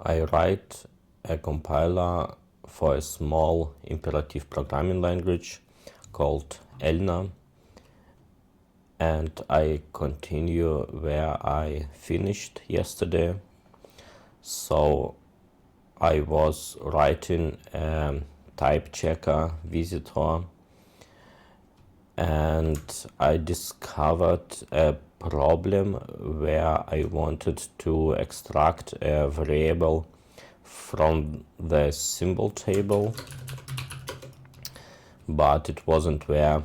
I write a compiler for a small imperative programming language called Elna, and I continue where I finished yesterday. So I was writing a type checker visitor, and I discovered a problem where I wanted to extract a variable from the symbol table, but it wasn't there.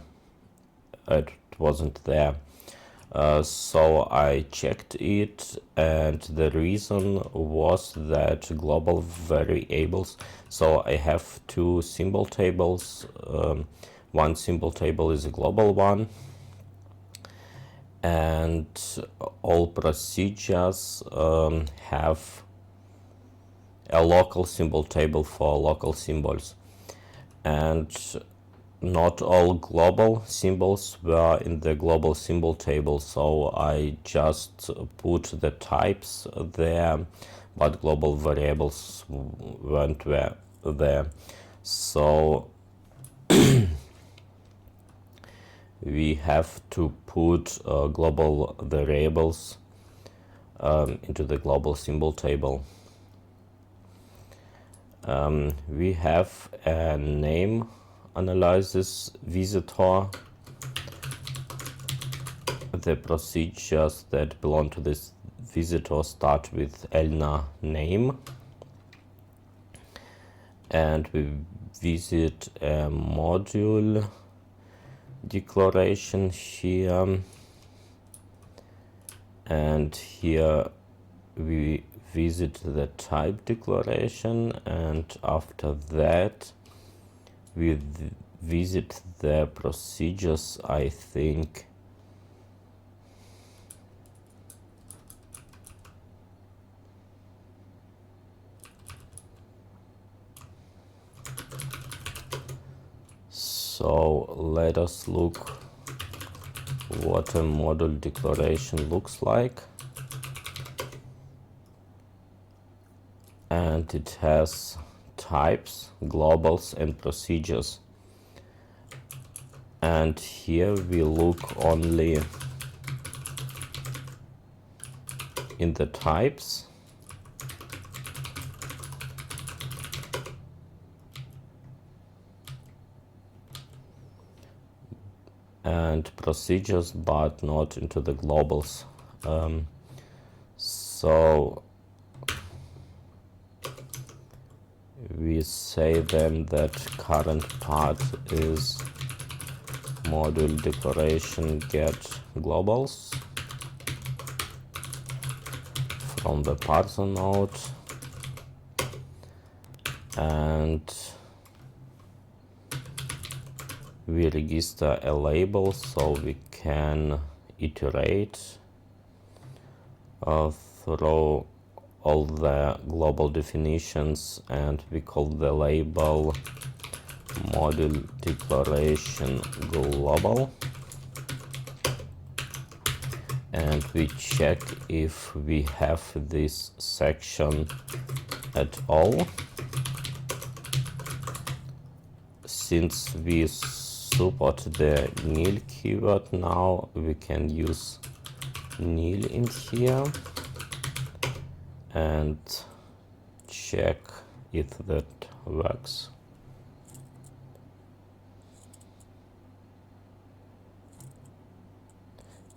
So I checked it, and the reason was that global variables. So I have two symbol tables. One symbol table is a global one, and all procedures have a local symbol table for local symbols, and not all global symbols were in the global symbol table, so I just put the types there, but global variables weren't there. So we have to put global variables into the global symbol table. We have a name analysis visitor. The procedures that belong to this visitor start with Elna name, and we visit a module declaration here, and here we visit the type declaration, and after that we visit the procedures, I think. So let us look what a module declaration looks like. And it has types, globals, and procedures. And here we look only in the types. And procedures, but not into the globals. So we say then that current part is module declaration get globals from the parser node, and we register a label so we can iterate through all the global definitions, and we call the label module declaration global, and we check if we have this section at all. Since we support the nil keyword now, we can use nil in here and check if that works.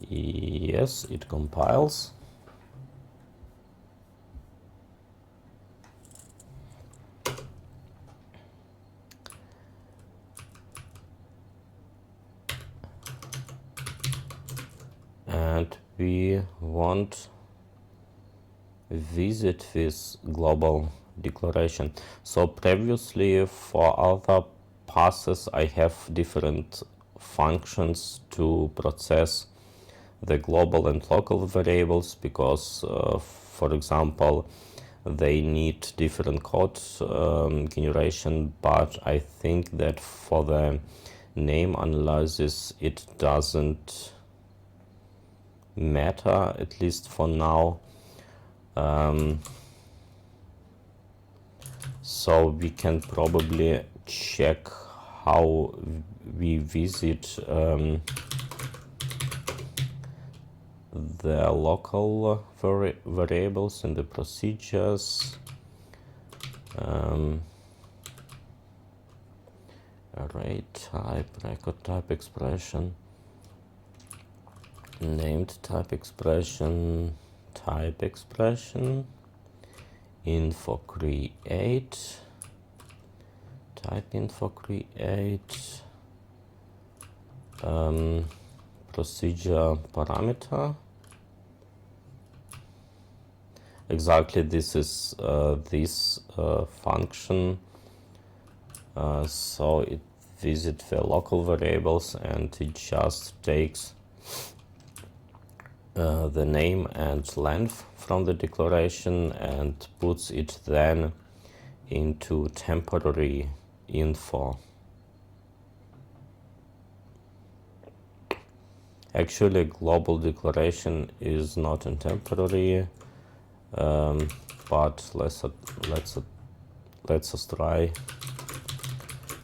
Yes, it compiles. And we want visit this global declaration. So previously for other passes I have different functions to process the global and local variables, because for example they need different code generation, but I think that for the name analysis it doesn't matter, at least for now. So we can probably check how we visit the local variables in the procedures. Array type, record type expression, named type expression, info create, type info create, procedure parameter. Exactly, this is this function. So it visits the local variables and it just takes the name and length from the declaration and puts it then into temporary info. Actually, global declaration is not in temporary, but let's try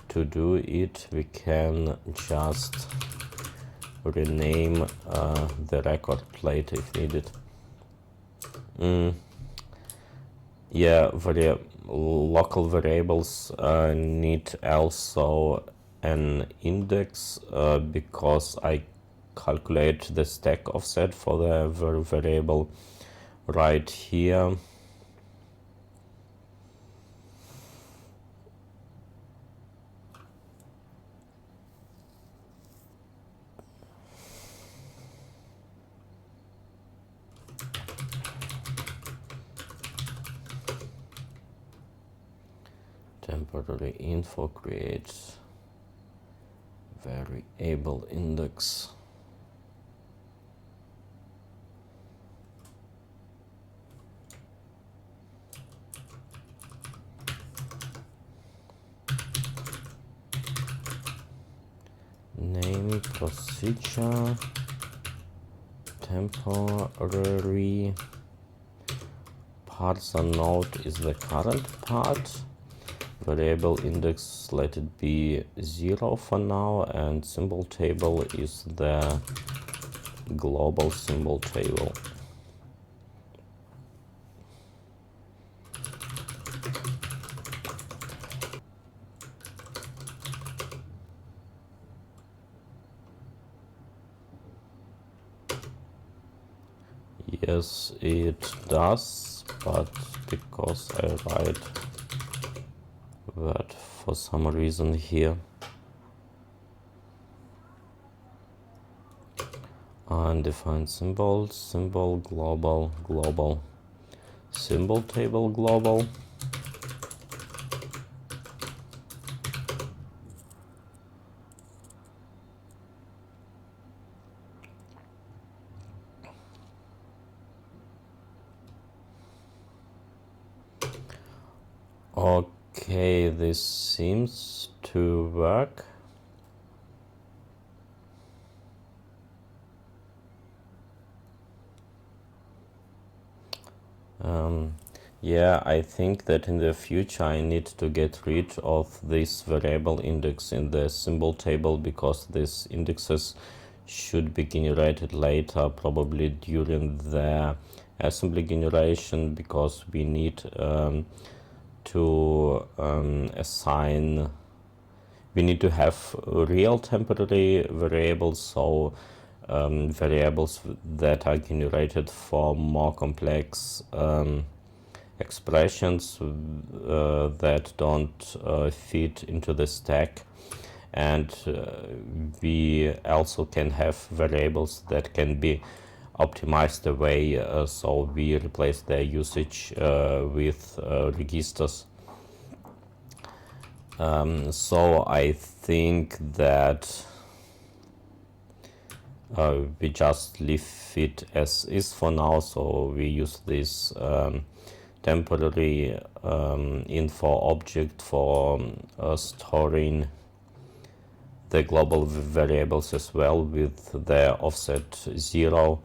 to do it. We can just rename the record later if needed. Yeah, local variables need also an index because I calculate the stack offset for the variable right here. Temporary info creates variable index. Name procedure temporary parser node is the current part. Variable index, let it be 0 for now, and symbol table is the global symbol table. Yes, it does, but because I write that for some reason here, undefined symbol, symbol global, global, symbol table global. Okay, this seems to work. Yeah, I think that in the future I need to get rid of this variable index in the symbol table because these indexes should be generated later, probably during the assembly generation, because we need to assign, we need to have real temporary variables, so variables that are generated for more complex expressions that don't fit into the stack, and we also can have variables that can be optimized away, so we replace their usage with registers. So I think that we just leave it as is for now, so we use this temporary info object for storing the global variables as well with the offset 0,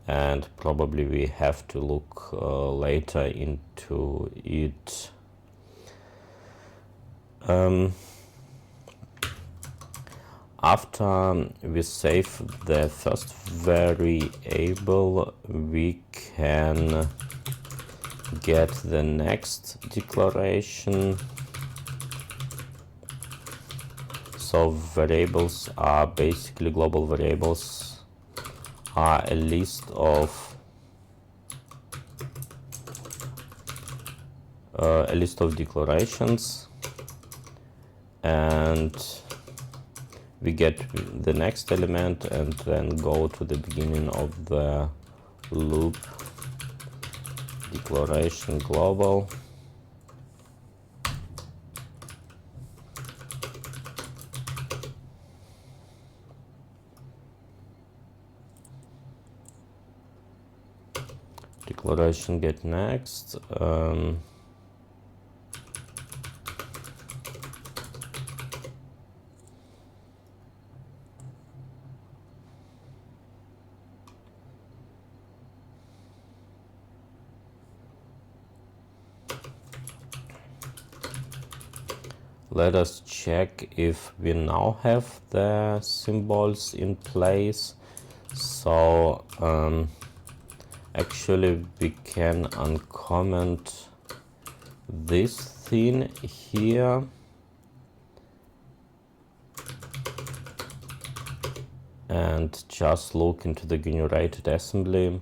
and probably we have to look later into it After we save the first variable, we can get the next declaration. So variables are basically global variables are a list of declarations, and we get the next element and then go to the beginning of the loop, declaration global. Declaration get next. Let us check if we now have the symbols in place. So actually we can uncomment this thing here and just look into the generated assembly.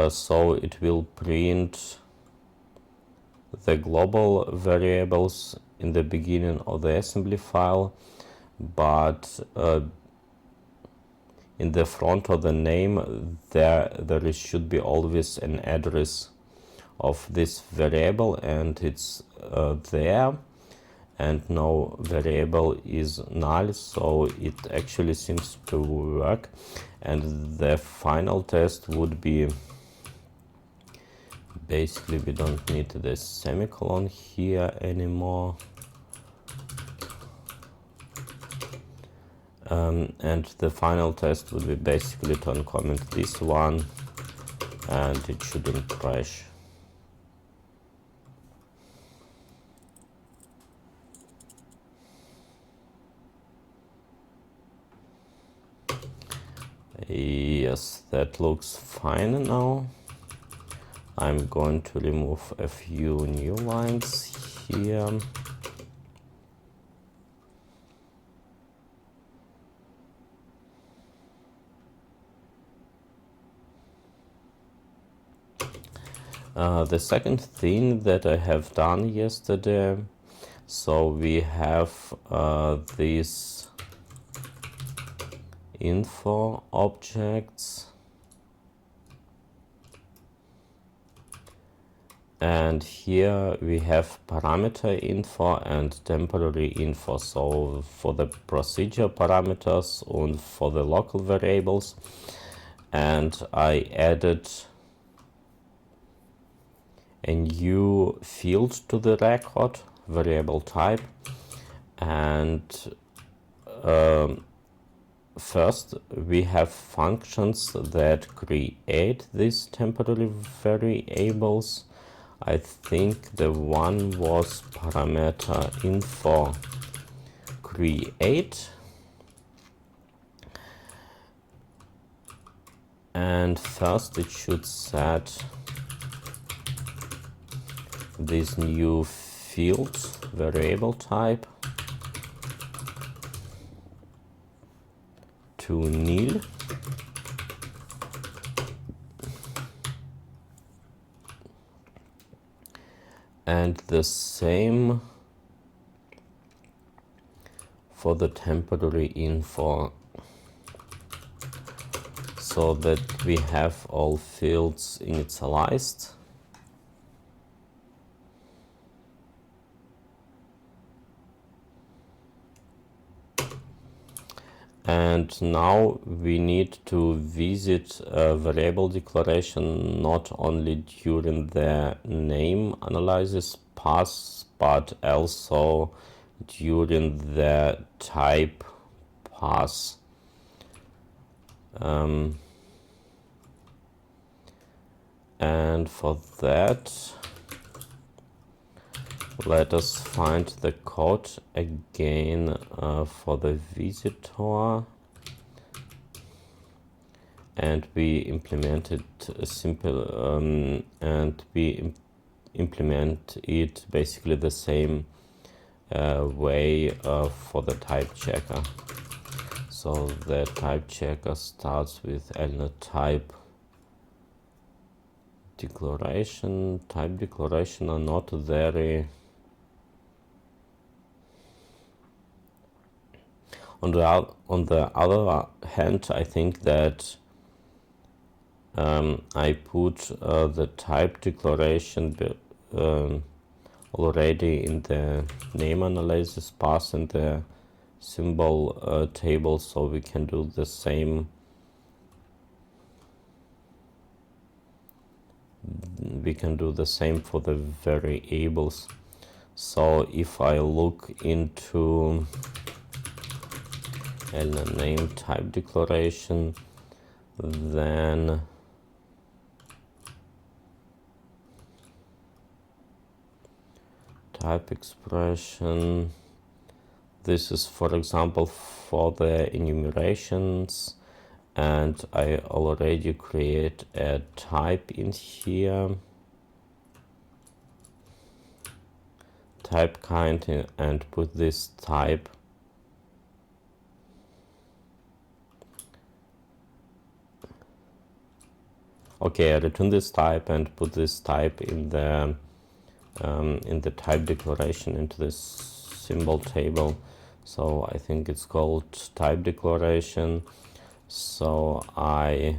So it will print the global variables in the beginning of the assembly file, but in the front of the name there should be always an address of this variable, and it's there, and no variable is null, so it actually seems to work. And the final test would be, basically we don't need the semicolon here anymore. And the final test would be basically to uncomment this one, and it shouldn't crash. Yes, that looks fine now. I'm going to remove a few new lines here. The second thing that I have done yesterday, so we have these info objects, and here we have parameter info and temporary info. So for the procedure parameters and for the local variables, and I added a new field to the record, variable type, and first we have functions that create these temporary variables. I think the one was parameter info create, and first it should set this new field variable type to nil, and the same for the temporary info, so that we have all fields initialized. And now we need to visit a variable declaration not only during the name analysis pass, but also during the type pass. And for that, Let us find the code again for the visitor, and we implemented a simple and we implement it basically the same way for the type checker. So the type checker starts with Elna type declaration. Type declaration are not very on the other hand, I think that I put the type declaration already in the name analysis pass in the symbol table, so we can do the same. We can do the same for the variables. So if I look into a name type declaration, then type expression, this is for example for the enumerations, and I already create a type in here, type kind, and put this type I return this type and put this type in the type declaration into this symbol table. So I think it's called type declaration. So I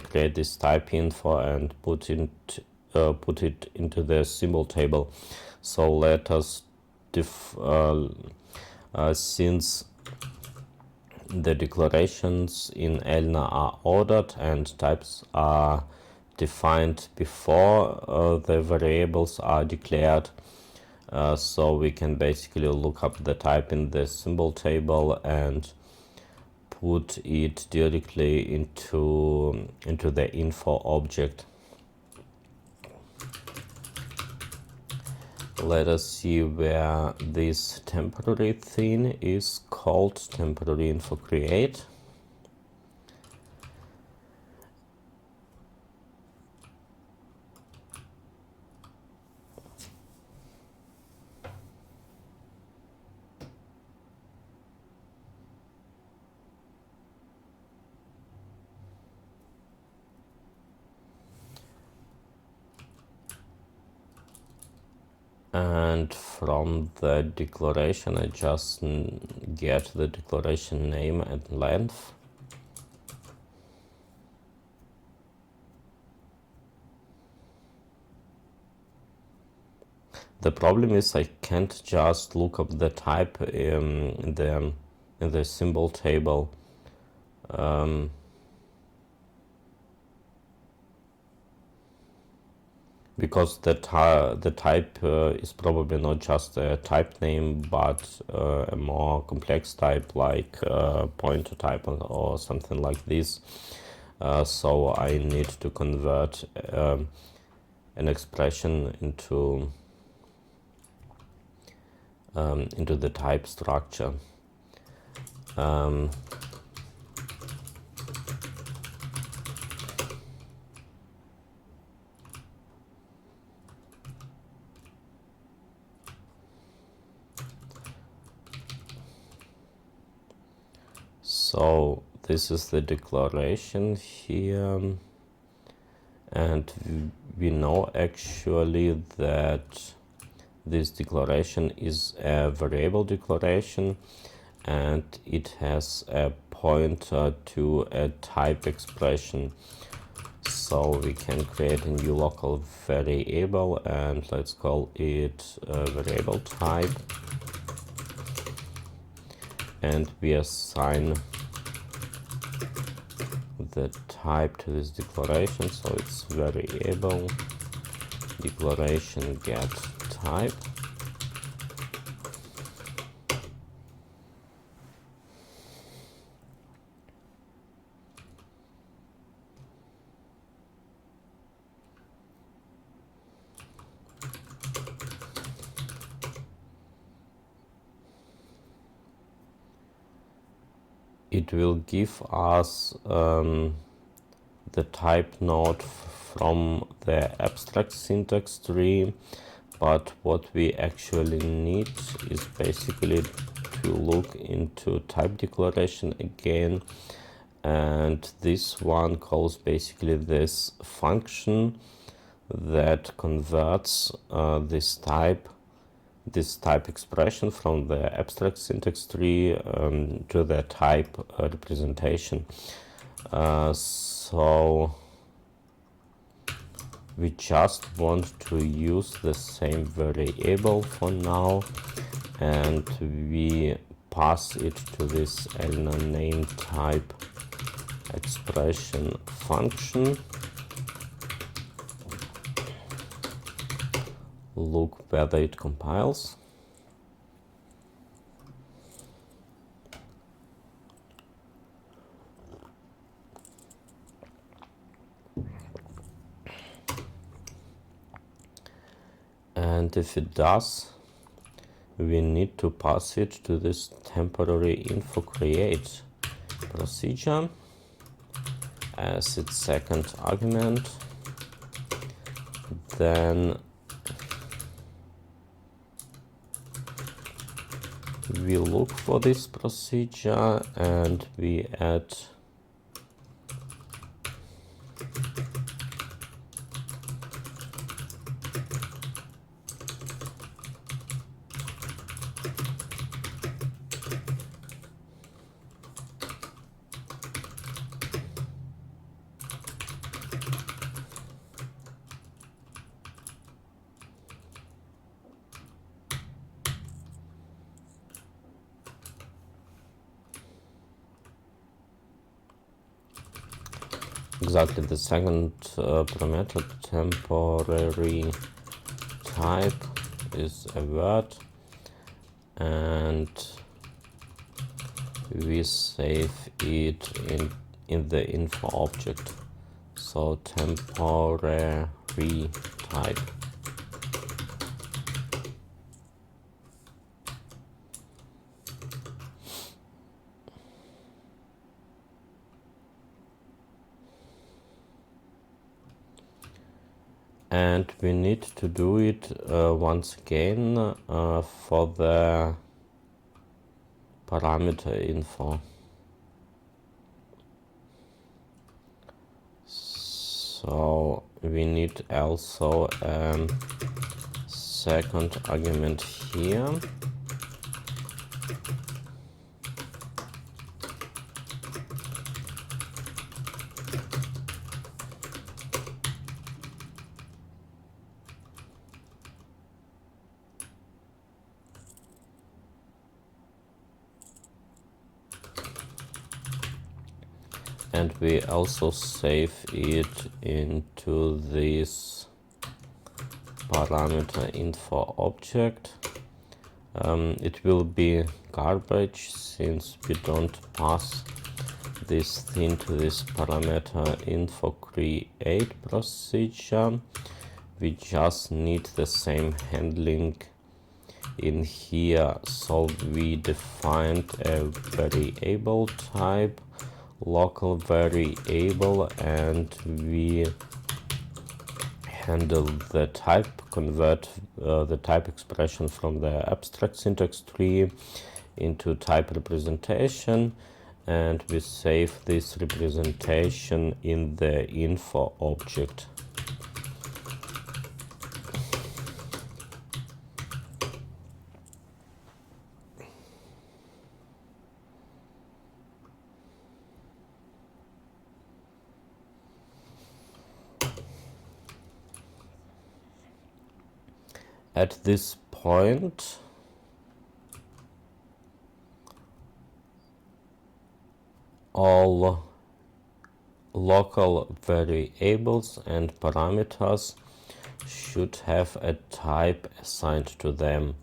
create this type info and put it into the symbol table. So let us since the declarations in Elna are ordered and types are defined before the variables are declared, so we can basically look up the type in the symbol table and put it directly into the info object. Let us see where this temporary thing is called temporary info create. And from the declaration I just get the declaration name and length. The problem is I can't just look up the type in the symbol table. Because the type is probably not just a type name, but a more complex type like pointer type or something like this. So I need to convert an expression into the type structure. So this is the declaration here, and we know actually that this declaration is a variable declaration and it has a pointer to a type expression. So we can create a new local variable and let's call it variable type, and we assign the type to this declaration, so it's variable declaration get type. it will give us the type node from the abstract syntax tree, but what we actually need is basically to look into type declaration again, and this one calls basically this function that converts this type expression from the abstract syntax tree to the type representation. So we just want to use the same variable for now, and we pass it to this Elena name type expression function. Look whether it compiles. And if it does, we need to pass it to this temporary info create procedure as its second argument. Then we look for this procedure and we add exactly the second parameter. Temporary type is a word, and we save it in the info object. So temporary type. And we need to do it once again for the parameter info. So we need also a second argument here. And we also save it into this parameter info object. It will be garbage since we don't pass this thing to this parameter info create procedure. We just need the same handling in here. So we defined a variable type, local variable, and we handle the type, convert the type expression from the abstract syntax tree into type representation, and we save this representation in the info object. At this point, all local variables and parameters should have a type assigned to them.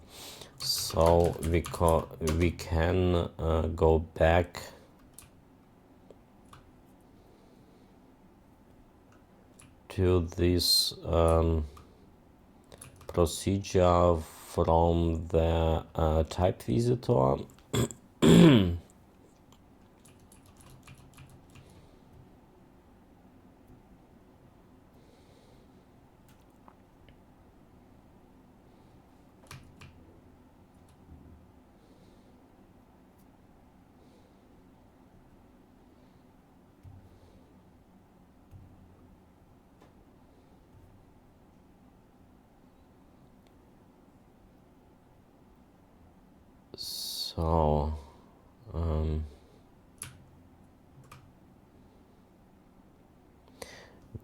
So we can go back to this procedure from the type visitor. So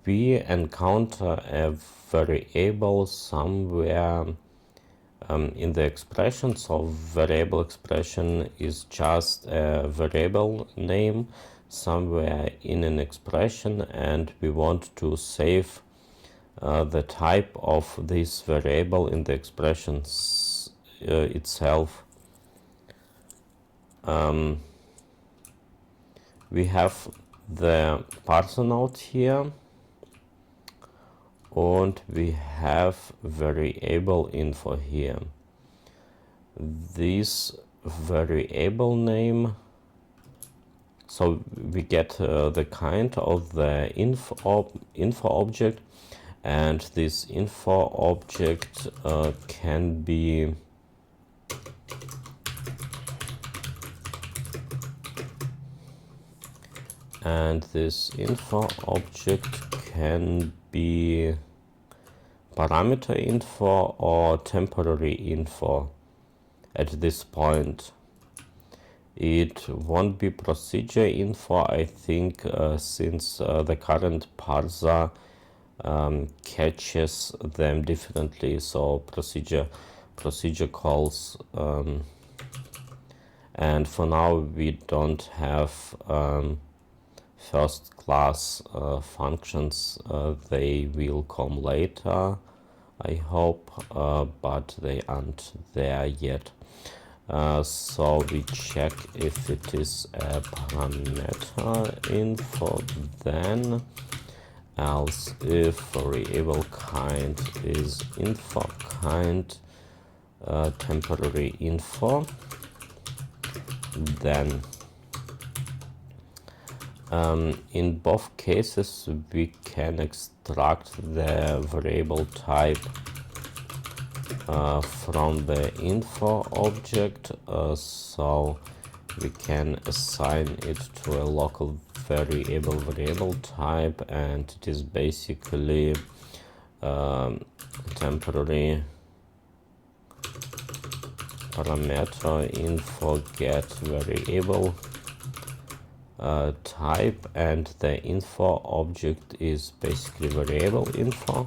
we encounter a variable somewhere in the expression. So variable expression is just a variable name somewhere in an expression, and we want to save the type of this variable in the expression itself. We have the parser node here, and we have variable info here. This variable name, so we get the kind of the info object, and this info object can be parameter info or temporary info. At this point, it won't be procedure info, I think, since the current parser catches them differently. So procedure calls, and for now we don't have first class functions. They will come later, I hope, but they aren't there yet. So we check if it is a parameter info, then else if variable kind is info kind temporary info, then in both cases we can extract the variable type from the info object, so we can assign it to a local variable type, and it is basically temporary parameter info get variable type, and the info object is basically variable info.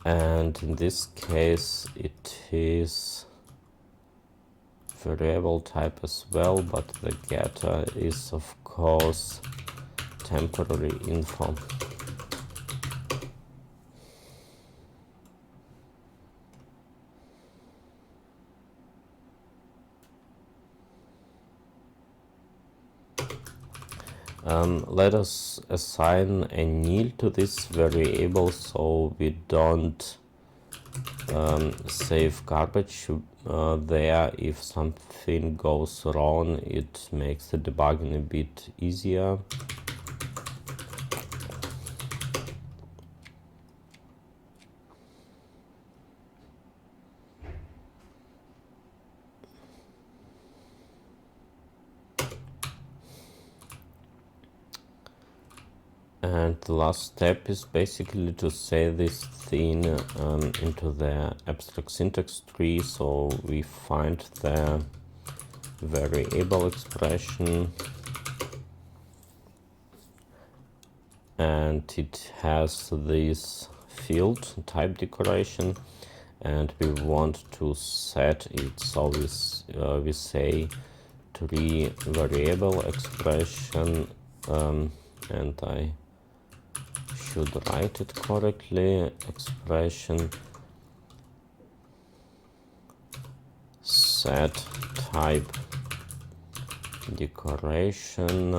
And in this case it is variable type as well, but the getter is of course temporary info. Let us assign a nil to this variable so we don't save garbage there. If something goes wrong, it makes the debugging a bit easier. And the last step is basically to say this thing into the abstract syntax tree. So we find the variable expression, and it has this field type decoration, and we want to set it. So we say tree variable expression, and I should write it correctly, expression set type decoration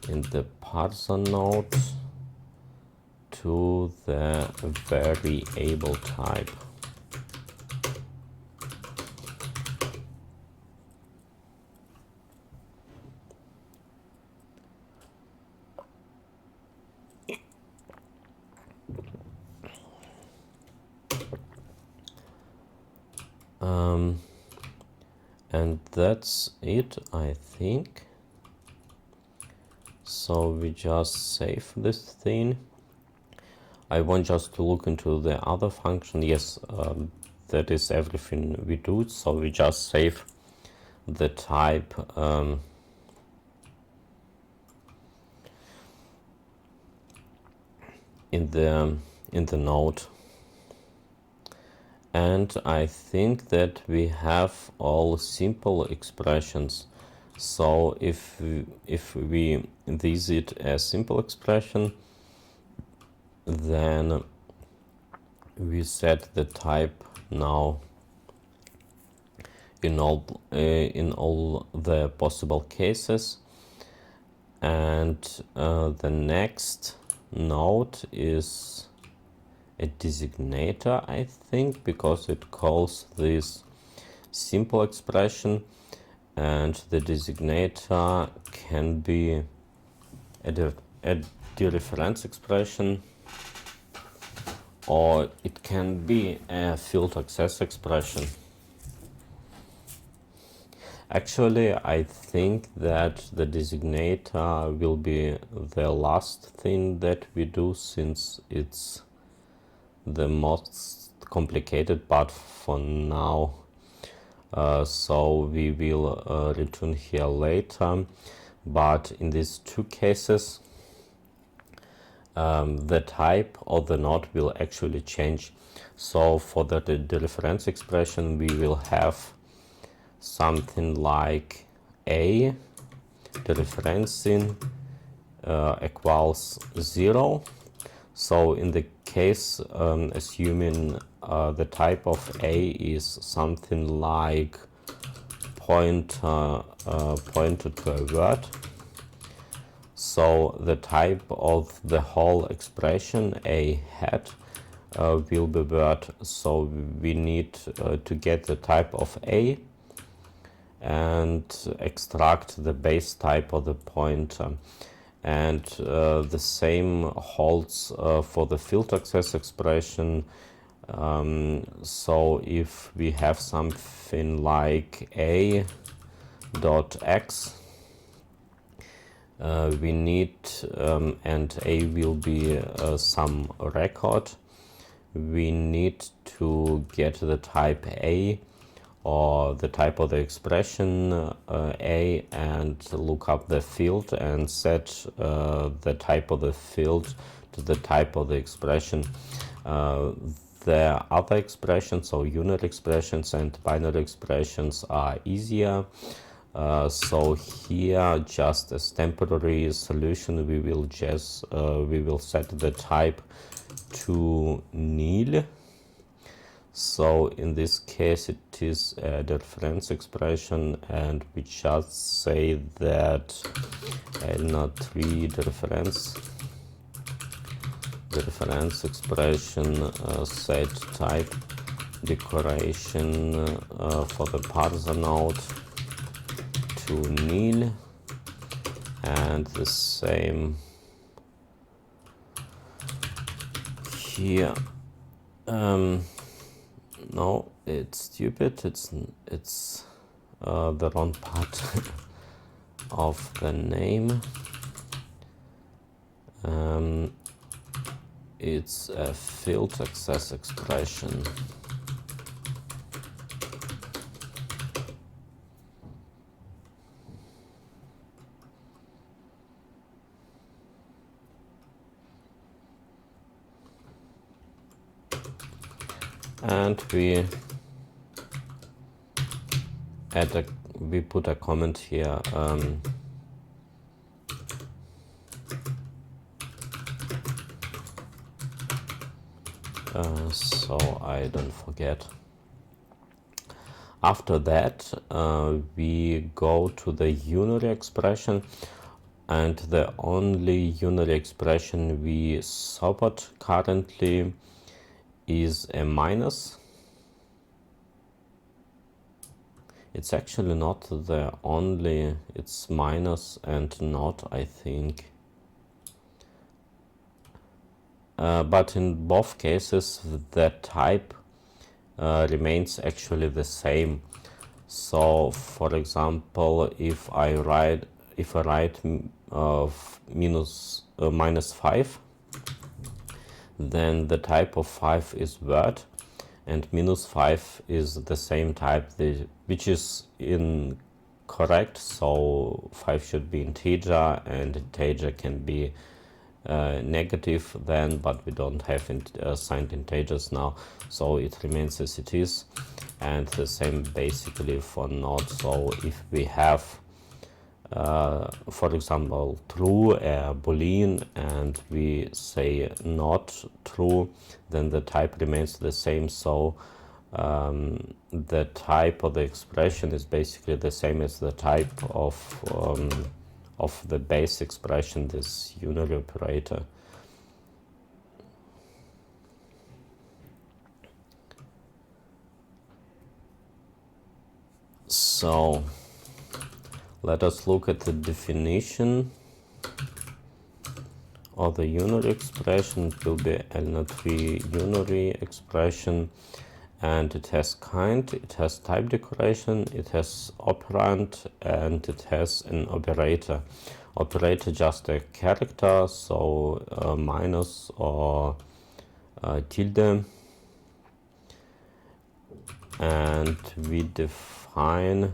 in the parser node to the variable type. And that's it, I think. So we just save this thing. I want just to look into the other function. Yes, that is everything we do. So we just save the type in the node. And I think that we have all simple expressions. So if we visit a simple expression, then we set the type now in all the possible cases. And the next node is a designator, I think, because it calls this simple expression, and the designator can be a dereference expression, or it can be a field access expression. Actually, I think that the designator will be the last thing that we do, since it's the most complicated part for now. So we will return here later, but in these two cases the type of the node will actually change. So for the reference expression we will have something like a dereferencing equals 0. So in the case assuming the type of a is something like pointer to a word, so the type of the whole expression a hat will be word. So we need to get the type of a and extract the base type of the pointer. And the same holds for the field access expression. So if we have something like a dot x, we need and a will be some record, we need to get the type a or the type of the expression a, and look up the field and set the type of the field to the type of the expression. The other expressions, so unit expressions and binary expressions, are easier. So here, just as temporary solution, we will set the type to nil. So in this case it is the reference expression, and we just say that L03 the reference expression set type decoration for the parser node to nil, and the same here. No, it's stupid. It's the wrong part of the name. It's a field access expression. And we put a comment here. So I don't forget. After that, we go to the unary expression, and the only unary expression we support currently is a minus. It's actually not the only, it's minus and not, I think. But in both cases the type remains actually the same. So for example, if I write of minus 5, then the type of 5 is word, and minus 5 is the same type, which is incorrect, so 5 should be integer, and integer can be negative then, but we don't have signed integers now, so it remains as it is. And the same basically for not. So if we have for example true, boolean, and we say not true, then the type remains the same. So the type of the expression is basically the same as the type of the base expression, this unary operator. So let us look at the definition of the unary expression. It will be L03 unary expression, and it has kind, it has type decoration, it has operand, and it has an operator. Operator just a character, so minus or tilde, and we define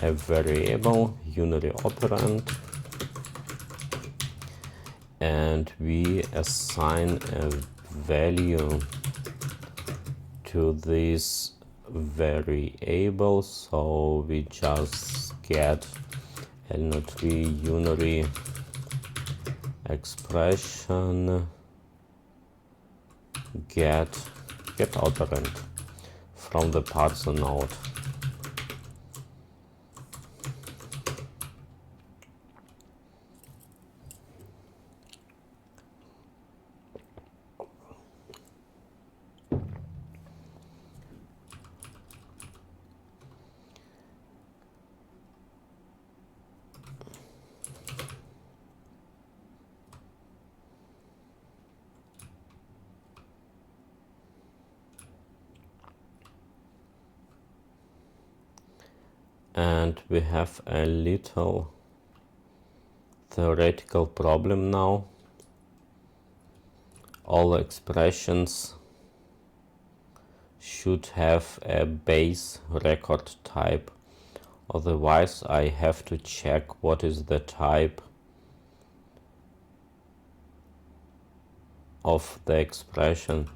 a variable unary operand, and we assign a value to this variable. So we just get L03 unary expression get operand from the parser node. And we have a little theoretical problem now. All expressions should have a base record type, otherwise I have to check what is the type of the expression.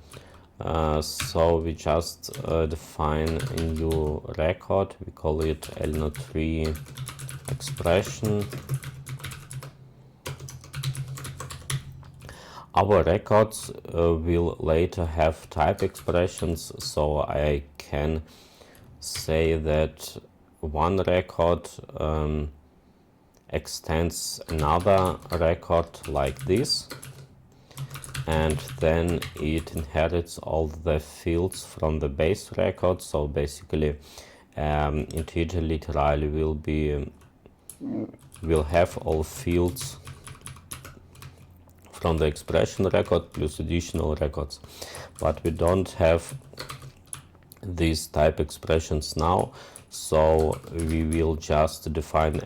So we just define a new record, we call it L03 expression. Our records will later have type expressions, so I can say that one record extends another record like this, and then it inherits all the fields from the base record. So basically integer literally will have all fields from the expression record plus additional records, but we don't have these type expressions now, so we will just define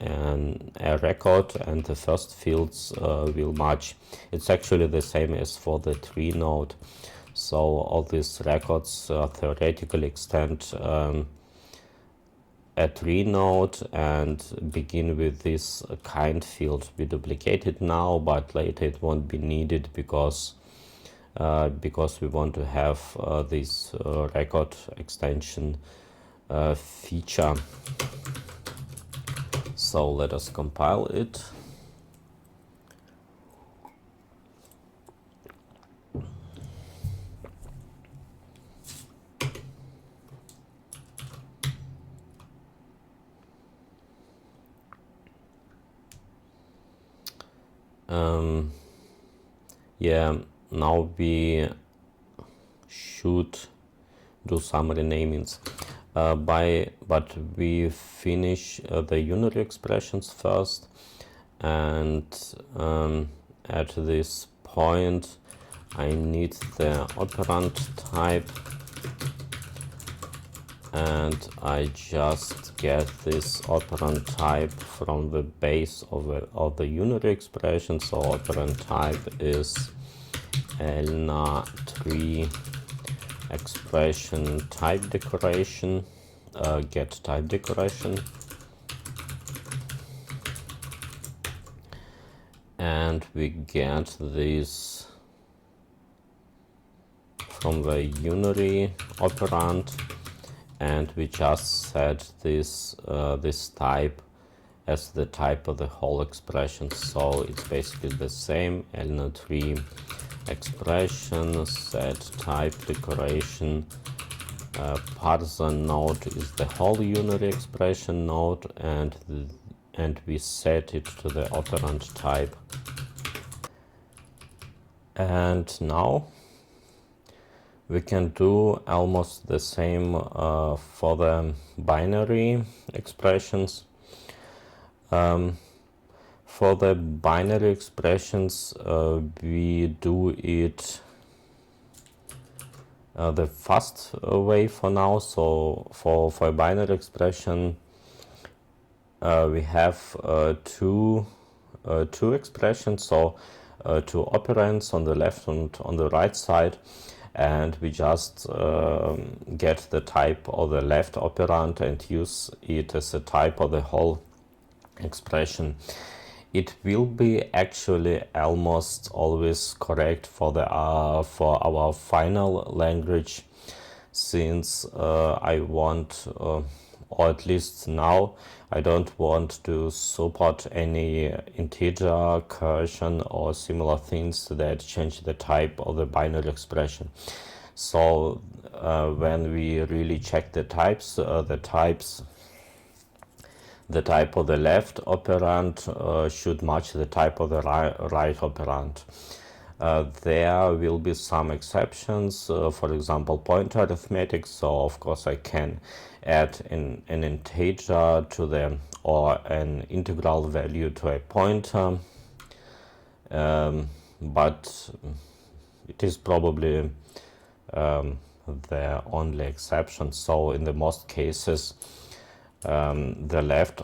a record, and the first fields will match. It's actually the same as for the tree node, so all these records theoretically extend a tree node and begin with this kind field. We duplicate it now, but later it won't be needed because we want to have this record extension feature. So let us compile it. Yeah, now we should do some renamings. But we finish the unary expressions first, and at this point I need the operand type and I just get this operand type from the base of the unary expression. So operand type is ELNA3 expression type decoration, get type decoration, and we get this from the unary operand, and we just set this this type as the type of the whole expression. So it's basically the same. ELNA3 expression set type decoration. Parser node is the whole unary expression node, and we set it to the operand type. And now we can do almost the same for the binary expressions. For the binary expressions, we do it the fast way for now. So for a binary expression, we have two expressions, so two operands on the left and on the right side, and we just get the type of the left operand and use it as a type of the whole expression. It will be actually almost always correct for the for our final language, since I want, or at least now, I don't want to support any integer recursion or similar things that change the type of the binary expression. So when we really check the types, the type of the left operand should match the type of the right operand. There will be some exceptions, for example pointer arithmetic, so of course I can add an integer to the, or an integral value to a pointer, but it is probably the only exception. So in the most cases, the left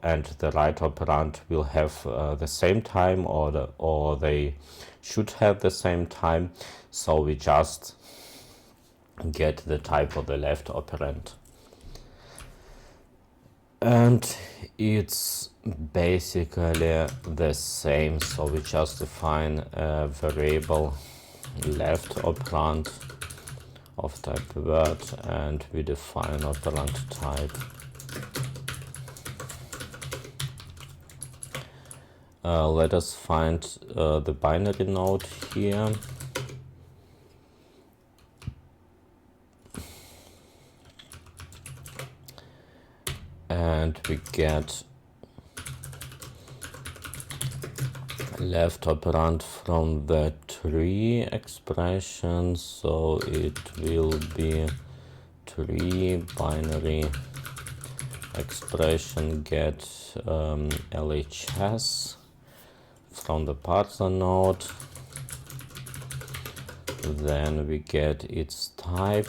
and the right operand will have the same time, or they should have the same time. So we just get the type of the left operand, and it's basically the same. So we just define a variable left operand of type word, and we define operand type. Let us find the binary node here. And we get left operand from the tree expression, so it will be tree binary expression get LHS from the parser node. Then we get its type,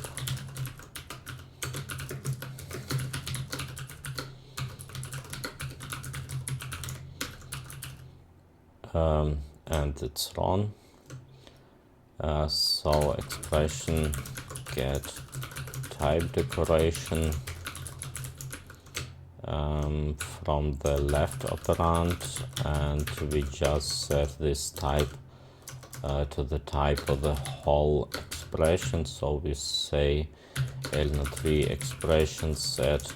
and it's wrong. So expression get type decoration from the left operand, and we just set this type to the type of the whole expression. So we say ELNA3 expression set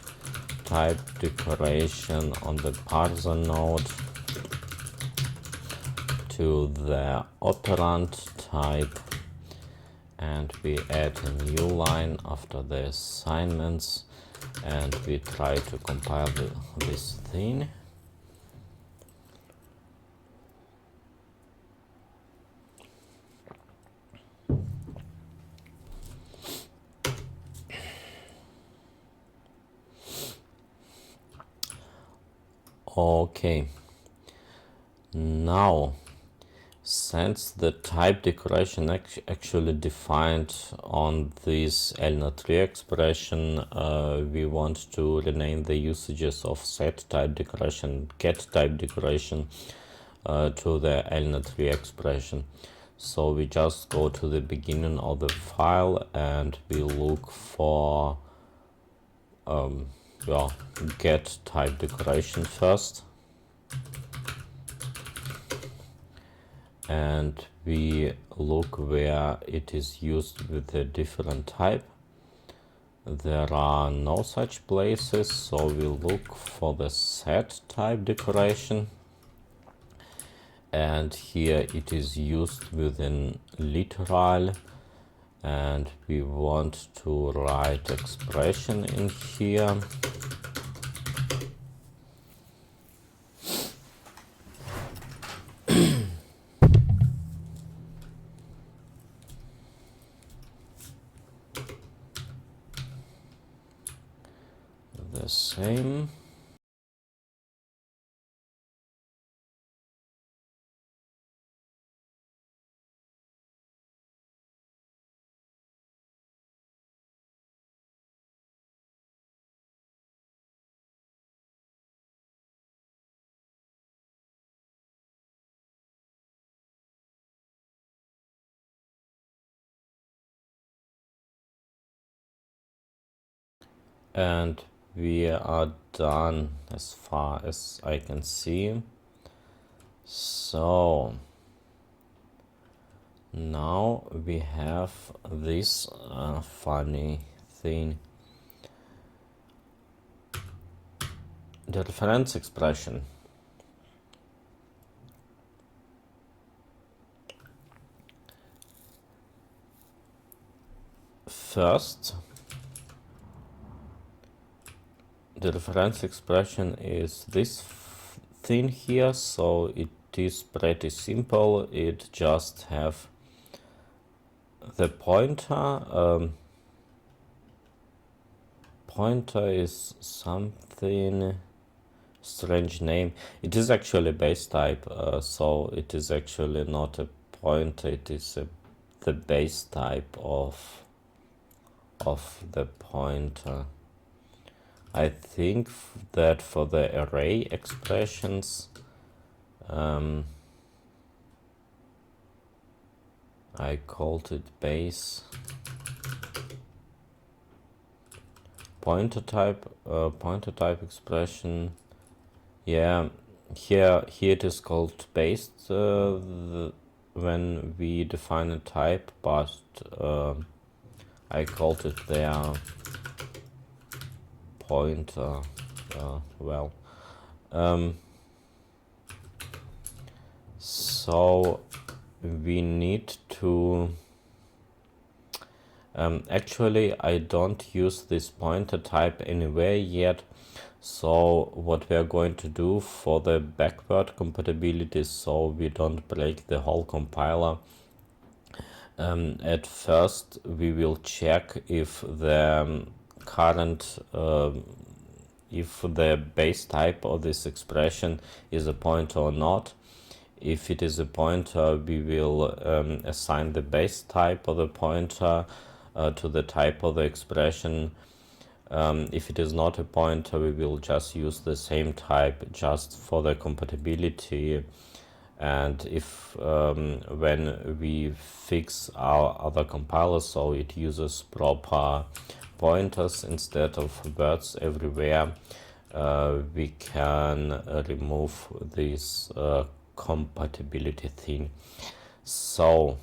type decoration on the parser node to the operand type, and we add a new line after the assignments, and we try to compile this thing. Okay, now Since the type decoration actually defined on this ELNA3 expression, we want to rename the usages of set type decoration, get type decoration to the ELNA3 expression. So we just go to the beginning of the file and we look for get type decoration first. And we look where it is used with a different type. There are no such places, so we look for the set type decoration, and here it is used within literal, and we want to write expression in here. The same. And we are done as far as I can see. So now we have this funny thing. The reference expression. First, the reference expression is this thing here, so it is pretty simple. It just have the pointer. Pointer is something strange name. It is actually base type, so it is actually not a pointer. It is the base type of the pointer. I think that for the array expressions, I called it base pointer type expression. Yeah, here it is called base when we define a type, but I called it there pointer. So we need to actually I don't use this pointer type anywhere yet. So what we are going to do for the backward compatibility, so we don't break the whole compiler, at first we will check if the current if the base type of this expression is a pointer or not. If it is a pointer, we will assign the base type of the pointer to the type of the expression. If it is not a pointer, we will just use the same type just for the compatibility. And if when we fix our other compiler so it uses proper pointers instead of words everywhere, we can remove this compatibility thing. So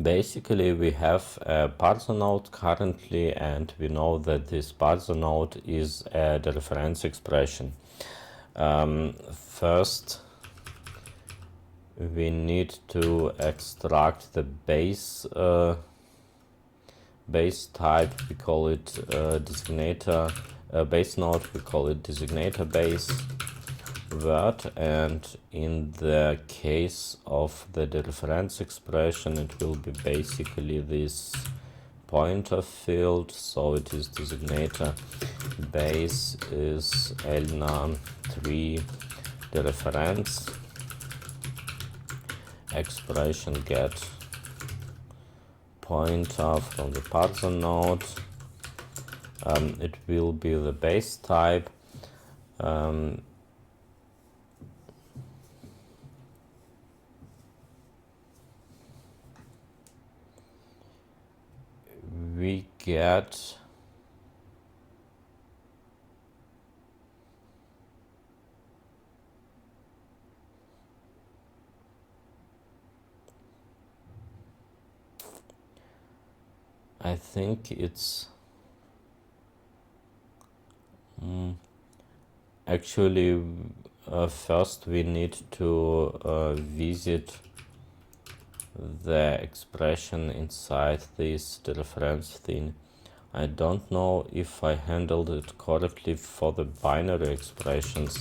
basically we have a parser node currently, and we know that this parser node is the reference expression. First we need to extract the base type. We call it designator base node. We call it designator base word, and in the case of the reference expression, it will be basically this pointer field. So it is designator base is ELNA3 the reference. expression get pointer from the parser node. It will be the base type. We get I think it's actually first we need to visit the expression inside this reference thing. I don't know if I handled it correctly for the binary expressions.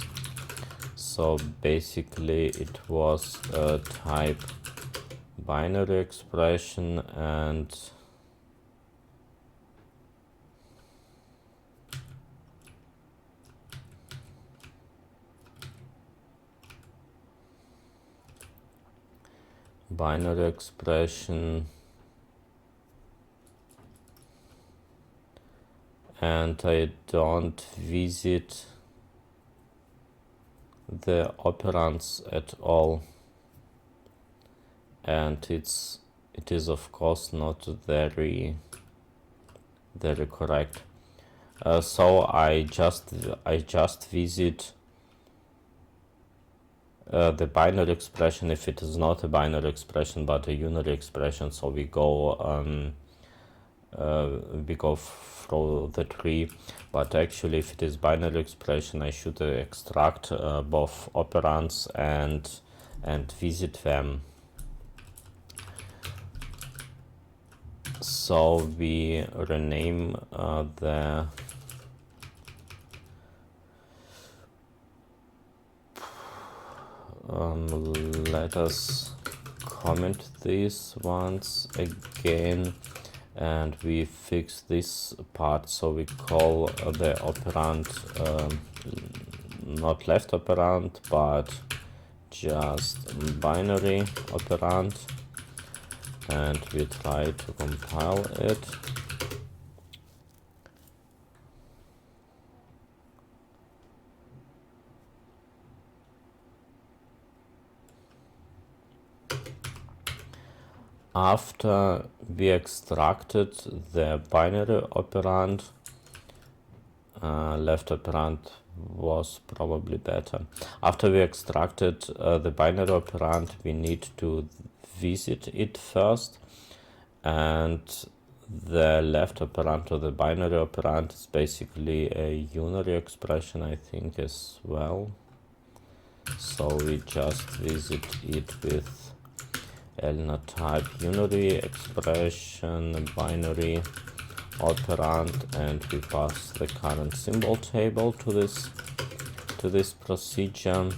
So basically it was a type binary expression, and binary expression, and I don't visit the operands at all, and it is of course not very correct. So I just visit the binary expression if it is not a binary expression but a unary expression. So we go through the tree, but actually if it is binary expression I should extract both operands and visit them. So we rename the let us comment these ones again, and we fix this part. So we call the operand not left operand but just binary operand, and we try to compile it. After we extracted the binary operand, left operand was probably better. After we extracted the binary operand, we need to visit it first, and the left operand or the binary operand is basically a unary expression, I think, as well. So we just visit it with ELNA type unary expression binary operand, and we pass the current symbol table to this procedure.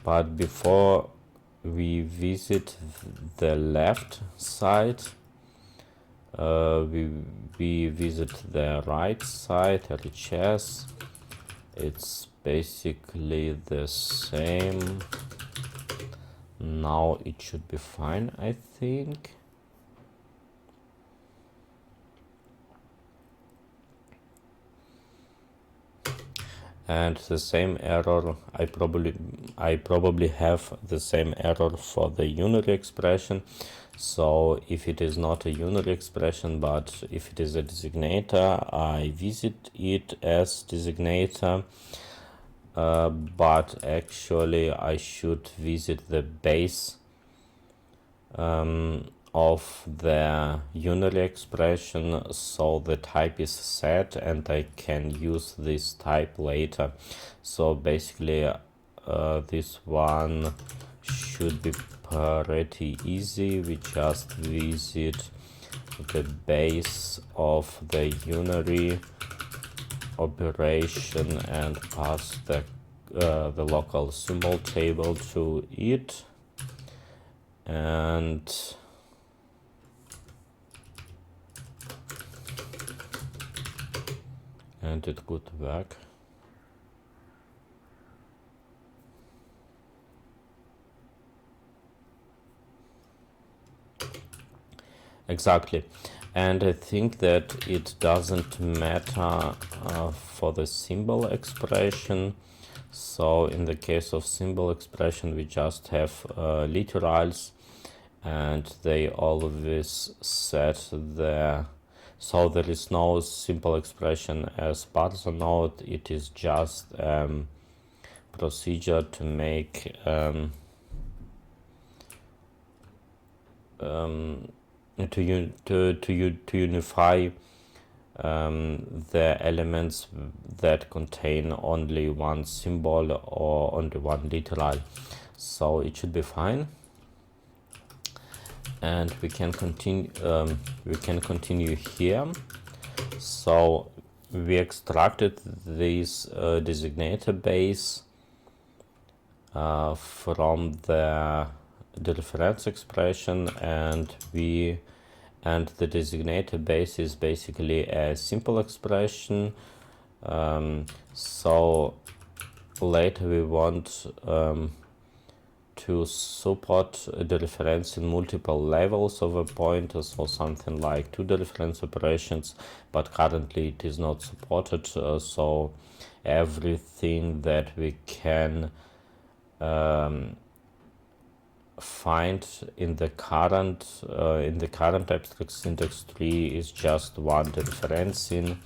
But before we visit the left side, we visit the right side, LHS. It's basically the same. Now it should be fine, I think. And the same error, I probably have the same error for the unary expression. So if it is not a unary expression, but if it is a designator, I visit it as designator. But actually I should visit the base of the unary expression, so the type is set and I can use this type later. So basically this one should be pretty easy. We just visit the base of the unary operation and pass the local symbol table to it, and and it could work. Exactly. And I think that it doesn't matter for the symbol expression. So in the case of symbol expression, we just have literals, and they always set the, so there is no simple expression as parser node. It is just procedure to make to unify the elements that contain only one symbol or only one literal. So it should be fine, and we can continue. Here. So we extracted this designator base from the reference expression, and the designator base is basically a simple expression. So later we want to support the reference in multiple levels of a pointer, so something like 2 reference operations, but currently it is not supported. So everything that we can find in the current abstract syntax tree is just one dereferencing,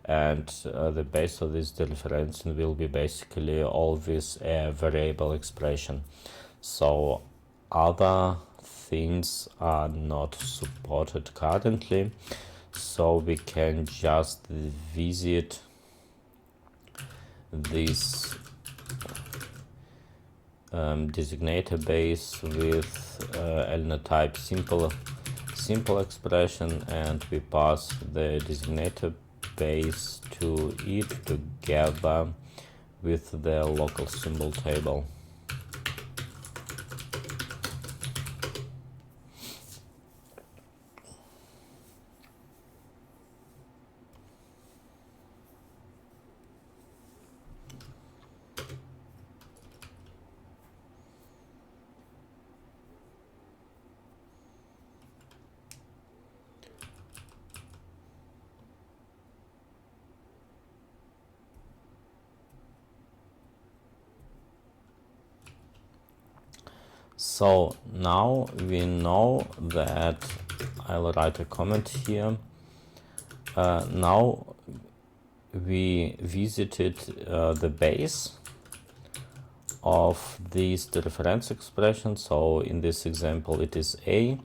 and the base of this dereferencing will be basically always a variable expression. So other things are not supported currently, so we can just visit this designator base with ELNA type simple expression, and we pass the designator base to it together with the local symbol table. So now we know that, I'll write a comment here. Now we visited the base of these reference expression. So in this example it is A.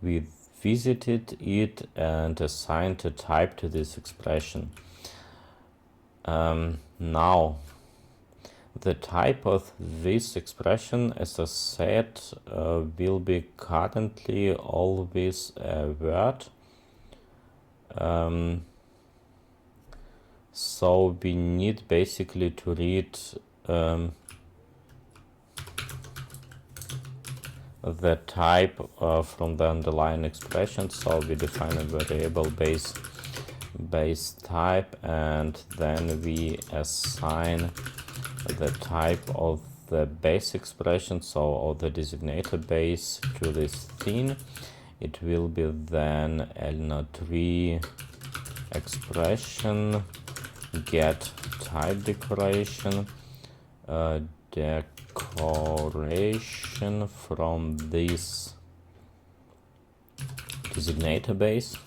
We visited it and assigned a type to this expression. Now the type of this expression, as I said, will be currently always a word. So we need basically to read the type from the underlying expression. So we define a variable base type, and then we assign the type of the base expression, so of the designator base, to this thing. It will be then ELNA tree expression get type decoration decoration from this designator base.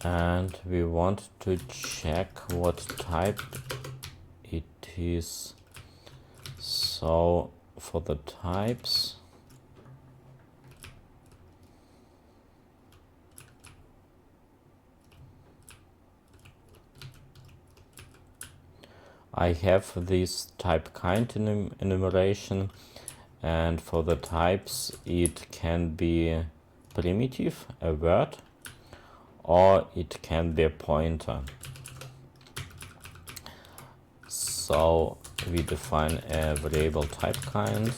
And we want to check what type it is. So for the types, I have this type kind enumeration, and for the types it can be primitive, a word, or it can be a pointer. So we define a variable type kind,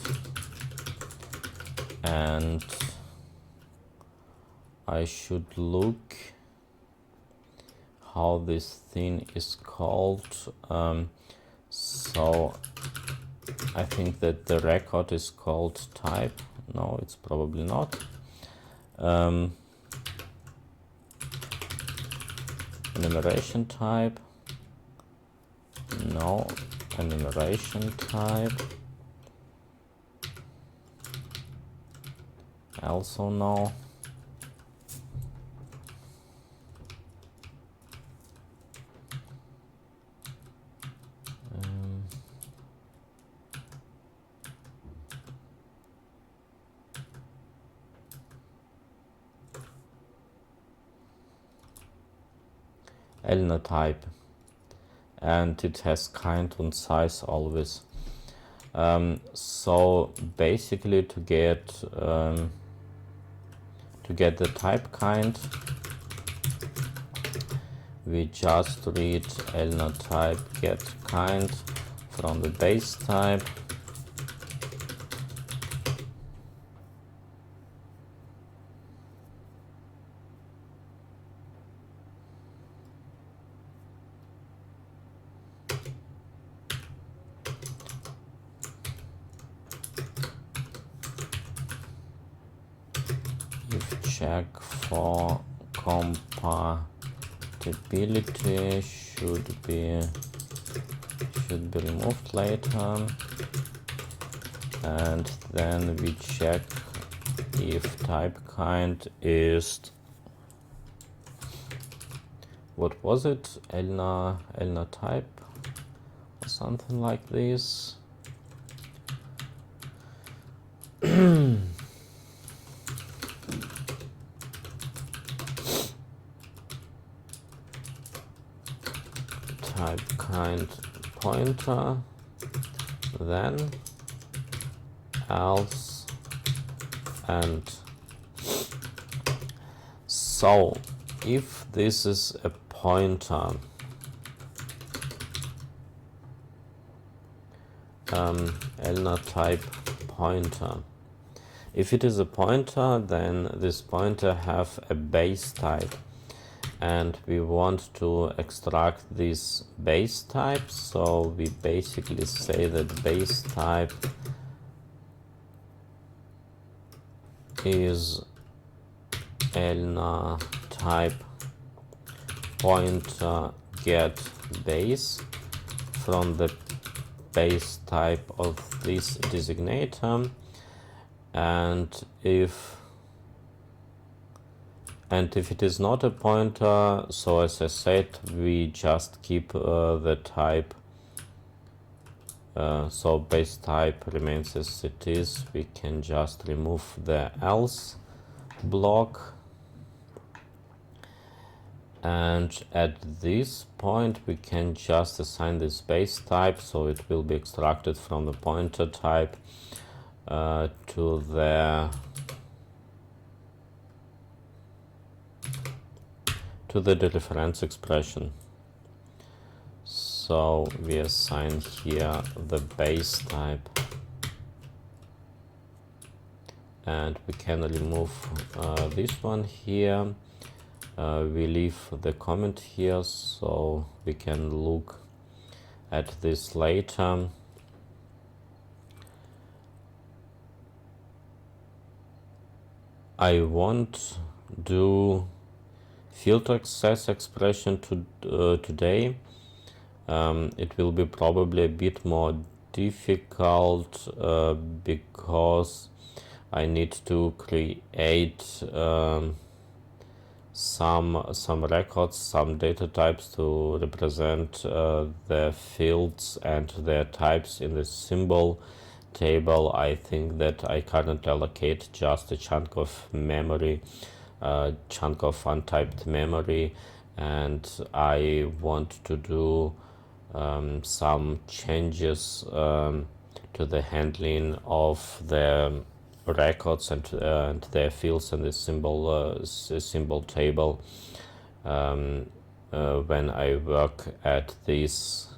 and I should look how this thing is called. So I think that the record is called type. No, it's probably not. Enumeration type. No, enumeration type. Also no. Elna type, and it has kind and size always. So basically, to get the type kind, we just read Elna type get kind from the base type. If check for compatibility should be removed later, and then we check if type kind is, what was it, Elna type or something like this. Type kind pointer, then else, and so if this is a pointer, Elna type pointer. If it is a pointer, then this pointer have a base type, and we want to extract this base type, so we basically say that base type is Elna type pointer get base from the base type of this designator, and if it is not a pointer, so as I said, we just keep the type, so base type remains as it is. We can just remove the else block, and at this point we can just assign this base type, so it will be extracted from the pointer type to the dereference expression. So we assign here the base type, and we can remove this one here. We leave the comment here, so we can look at this later. I won't do field access expression today. It will be probably a bit more difficult because I need to create some records, some data types to represent the fields and their types in the symbol table. I think that I can't allocate just a chunk of memory, chunk of untyped memory, and I want to do some changes to the handling of the records and their fields and the symbol table when I work at this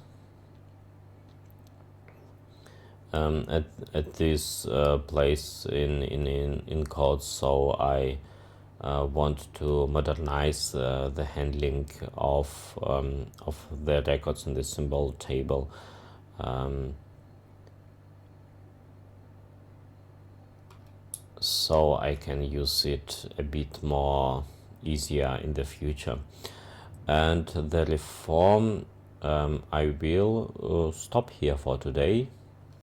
at this place in code. So I want to modernize the handling of the records in the symbol table. So I can use it a bit more easier in the future. And the reform, I will stop here for today.